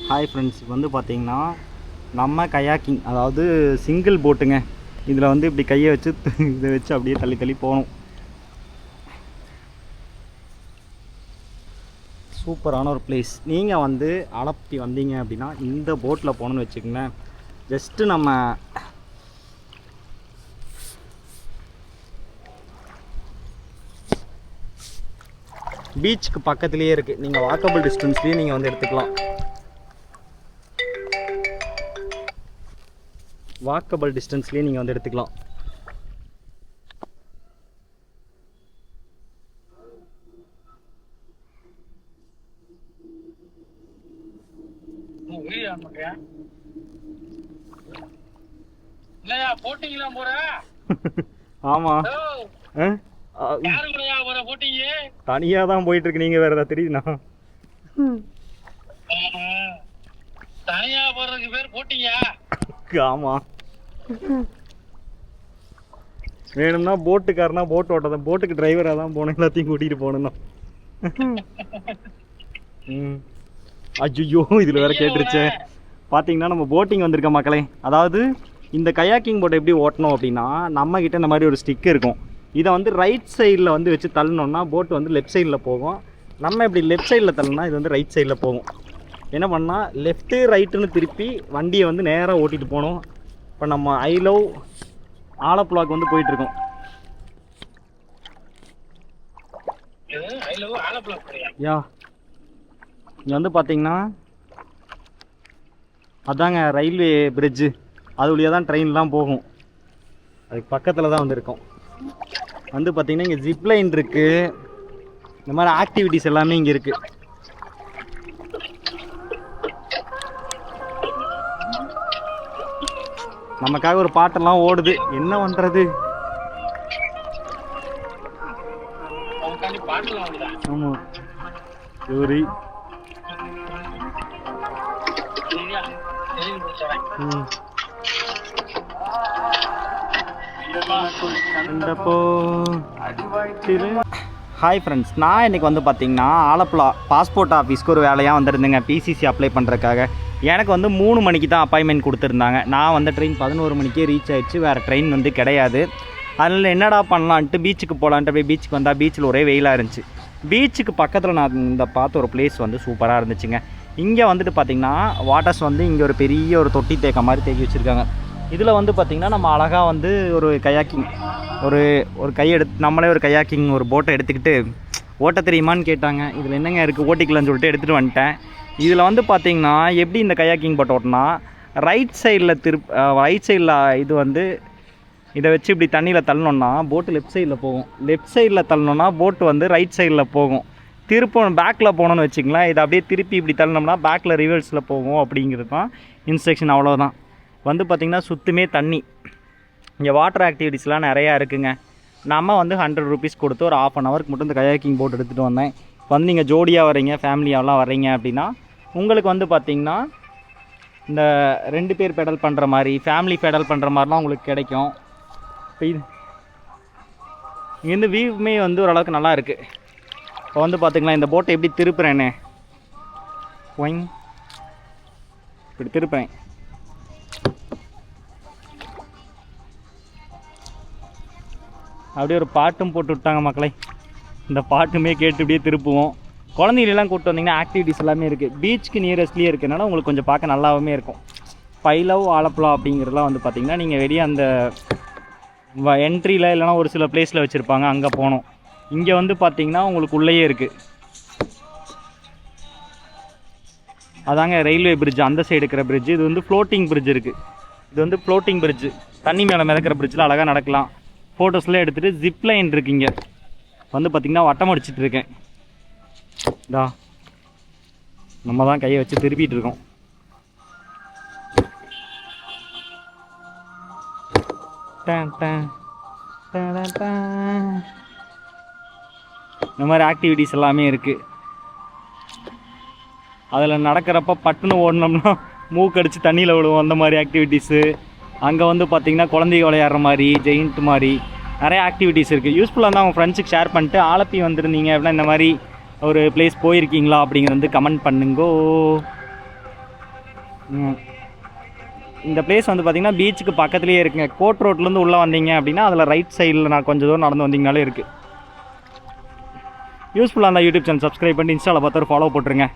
Hi friends, வந்து பார்த்தீங்கன்னா நம்ம கயாக்கிங், அதாவது சிங்கிள் போட்டுங்க. இதில் வந்து இப்படி கையை வச்சு இதை வச்சு அப்படியே தள்ளி தள்ளி போகணும். சூப்பரான ஒரு பிளேஸ். நீங்கள் வந்து ஆலப்பி வந்தீங்க அப்படின்னா இந்த போட்டில் போகணுன்னு வச்சுக்கோங்களேன். ஜஸ்ட்டு நம்ம பீச்சுக்கு பக்கத்துலேயே இருக்குது. நீங்கள் வாக்கபிள் டிஸ்டன்ஸ்லேயே நீங்கள் வந்து எடுத்துக்கலாம். வாக்கபிள் டிஸ்டன்ஸ்லேயே நீங்கள் வந்து எடுத்துக்கலாம். ஆமா, தனியா தான் போயிட்டு இருக்கு. நீங்க வேற ஏதாவது தெரியுதுண்ணா? தனியா போறதுக்கு பேர் போட்டீங்க. ஆமா, வேணும்னா போட்டுக்காரனா போட் ஓட்டதான், போட்டுக்கு டிரைவராக தான் போனேன். எல்லாத்தையும் கூட்டிகிட்டு போகணும்னா. ஐயோ, இதில் வேற கேட்டுருச்சு. பார்த்தீங்கன்னா நம்ம போட்டிங் வந்திருக்க மக்களே. அதாவது இந்த கயாக்கிங் போட்டை எப்படி ஓட்டணும் அப்படின்னா, நம்மக்கிட்ட இந்த மாதிரி ஒரு ஸ்டிக் இருக்கும். இதை வந்து ரைட் சைடில் வந்து வச்சு தள்ளணுன்னா போட்டு வந்து லெஃப்ட் சைடில் போகும். நம்ம இப்படி லெஃப்ட் சைடில் தள்ளினா இது வந்து ரைட் சைடில் போகும். என்ன பண்ணால் லெஃப்ட்டு ரைட்டுன்னு திருப்பி வண்டியை வந்து நேராக ஓட்டிகிட்டு போகணும். இப்போ நம்ம ஐ லவ் ஆலப்புழாக்கு வந்து போயிட்டுருக்கோம். யா, இங்கே வந்து பார்த்தீங்கன்னா அதாங்க ரயில்வே பிரிட்ஜு. அது வழியாக தான் ட்ரெயின்லாம் போகும். அதுக்கு பக்கத்தில் தான் வந்துருக்கோம். வந்து பார்த்தீங்கன்னா இங்கே ஜிப்லைன் இருக்குது. இந்த மாதிரி ஆக்டிவிட்டீஸ் எல்லாமே இங்கே இருக்குது. நமக்காக ஒரு பாட்டெல்லாம் ஓடுது. என்ன பண்ணுறது? ஆமாம், சரி. ஹாய் ஃப்ரெண்ட்ஸ், நான் இன்றைக்கி வந்து பார்த்திங்கன்னா ஆலப்புழா பாஸ்போர்ட் ஆஃபீஸ்க்கு ஒரு வேலையாக வந்திருந்தேங்க. பிசிசி அப்ளை பண்ணுறதுக்காக. எனக்கு வந்து 3 மணிக்கு தான் அப்பாயின்மெண்ட் கொடுத்துருந்தாங்க. நான் வந்த ட்ரெயின் 11 மணிக்கே ரீச் ஆகிடுச்சு. வேறு ட்ரெயின் வந்து கிடையாது. அதனால் என்னடா பண்ணலான்ட்டு பீச்சுக்கு போகலான்ட்டு அப்படியே பீச்சுக்கு வந்தால் பீச்சில் ஒரே வெயிலாக இருந்துச்சு. பீச்சுக்கு பக்கத்தில் நான் இந்த பார்த்த ஒரு பிளேஸ் வந்து சூப்பராக இருந்துச்சுங்க. இங்கே வந்துட்டு பார்த்திங்கன்னா வாட்டர்ஸ் வந்து இங்கே ஒரு பெரிய ஒரு தொட்டி தேக்க மாதிரி தேக்கி வச்சுருக்காங்க. இதில் வந்து பார்த்திங்கன்னா நம்ம அழகாக வந்து ஒரு கயாக்கிங், ஒரு கை எடுத்து நம்மளே ஒரு கயாக்கிங் ஒரு போட்டை எடுத்துக்கிட்டு ஓட்ட தெரியுமான்னு கேட்டாங்க. இதில் என்னங்க இருக்குது, ஓட்டிக்கலான்னு சொல்லிட்டு எடுத்துகிட்டு வந்துட்டேன். இதில் வந்து பார்த்திங்கன்னா எப்படி இந்த கயாக்கிங் போட்டு ஓட்டினா ரைட் சைடில் ரைட் சைடில் இது வந்து இதை வச்சு இப்படி தண்ணியில் தள்ளணுன்னா போட்டு லெஃப்ட் சைடில் போகும். லெஃப்ட் சைடில் தள்ளணுன்னா போட்டு வந்து ரைட் சைடில் போகும். திருப்பம் பேக்கில் போகணுன்னு வச்சுக்கலாம். இதை அப்படியே திருப்பி இப்படி தள்ளணும்னா பேக்கில் ரிவர்ஸில் போகும். அப்படிங்கிறது தான் இன்ஸ்ட்ரக்ஷன். அவ்வளோதான். வந்து பார்த்திங்கன்னா சுற்றுமே தண்ணி. இங்கே வாட்டர் ஆக்டிவிட்டீஸ்லாம் நிறையா இருக்குங்க. நம்ம வந்து 100 ருபீஸ் கொடுத்து ஒரு 1/2 அன் ஹவருக்கு மட்டும் இந்த கயாக்கிங் போட்டு எடுத்துகிட்டு வந்தேன். வந்து நீங்கள் ஜோடியாக வரீங்க, ஃபேமிலியாகலாம் வரீங்க அப்படின்னா உங்களுக்கு வந்து பார்த்திங்கன்னா இந்த 2 பேர் பெடல் பண்ணுற மாதிரி, ஃபேமிலி பெடல் பண்ணுற மாதிரிலாம் உங்களுக்கு கிடைக்கும். இப்போ இது இங்கேருந்து வியூவுமே வந்து ஓரளவுக்கு நல்லா இருக்குது. இப்போ வந்து பார்த்திங்களா இந்த போட்டை எப்படி திருப்புறேன்னு, இப்படி திருப்புறேன். அப்படியே ஒரு பாட்டும் போட்டு விட்டாங்க மக்களை. இந்த பாட்டுமே கேட்டு இப்படியே திருப்புவோம். குழந்தைகளெல்லாம் கூப்பிட்டு வந்தீங்கன்னா ஆக்டிவிட்டீஸ் எல்லாமே இருக்குது. பீச்சுக்கு நியரஸ்ட்லேயே இருக்கிறனால உங்களுக்கு கொஞ்சம் பார்க்க நல்லாவே இருக்கும். ஐ லவ் ஆலப்புழா அப்படிங்கிறதுலாம் வந்து பார்த்திங்கன்னா நீங்கள் வெளியே அந்த என்ட்ரியில் இல்லைனா ஒரு சில பிளேஸில் வச்சுருப்பாங்க, அங்கே போகணும். இங்கே வந்து பார்த்திங்கன்னா உங்களுக்கு உள்ளேயே இருக்குது. அதாங்க ரயில்வே பிரிட்ஜ், அந்த சைடு இருக்கிற பிரிட்ஜ். இது வந்து ஃப்ளோட்டிங் பிரிட்ஜ் இருக்குது. இது வந்து ஃப்ளோட்டிங் பிரிட்ஜ், தண்ணி மேலே மிதக்கிற பிரிட்ஜில் அழகாக நடக்கலாம். ஃபோட்டோஸ்லாம் எடுத்துகிட்டு ஜிப்லைன் இருக்குங்க. வந்து பார்த்திங்கன்னா வட்டம் அடிச்சிட்டு இருக்கேன். நம்ம தான் கையை வச்சு திருப்பிட்டு இருக்கோம். இந்த மாதிரி ஆக்டிவிட்டீஸ் எல்லாமே இருக்குது. அதில் நடக்கிறப்ப பட்டுன்னு ஓடினோம்னா மூக்கடிச்சு தண்ணியில் விழுவோம். அந்த மாதிரி ஆக்டிவிட்டீஸு. அங்கே வந்து பார்த்திங்கன்னா குழந்தைங்க விளையாடுற மாதிரி, ஜெயிண்ட் மாதிரி நிறைய ஆக்டிவிட்டீஸ் இருக்குது. யூஸ்ஃபுல்லாக இருந்தால் அவங்க ஃப்ரெண்ட்ஸுக்கு ஷேர் பண்ணிட்டு, ஆலப்பி வந்திருந்தீங்க அப்படின்னா இந்த மாதிரி ஒரு பிளேஸ் போயிருக்கீங்களா அப்படிங்கிறது வந்து கமெண்ட் பண்ணுங்கோ. இந்த பிளேஸ் வந்து பார்த்திங்கன்னா பீச்சுக்கு பக்கத்துலேயே இருக்குங்க. கோட் ரோட்லேருந்து உள்ளே வந்தீங்க அப்படின்னா அதில் ரைட் சைடில் நான் கொஞ்சம் தூரம் நடந்து வந்தீங்கனாலே இருக்குது. யூஸ்ஃபுல்லாக இருந்தால் யூடியூப் சேனல் சப்ஸ்கிரைப் பண்ணி இன்ஸ்டாவில் பார்த்து ஃபாலோ போட்டுருங்க.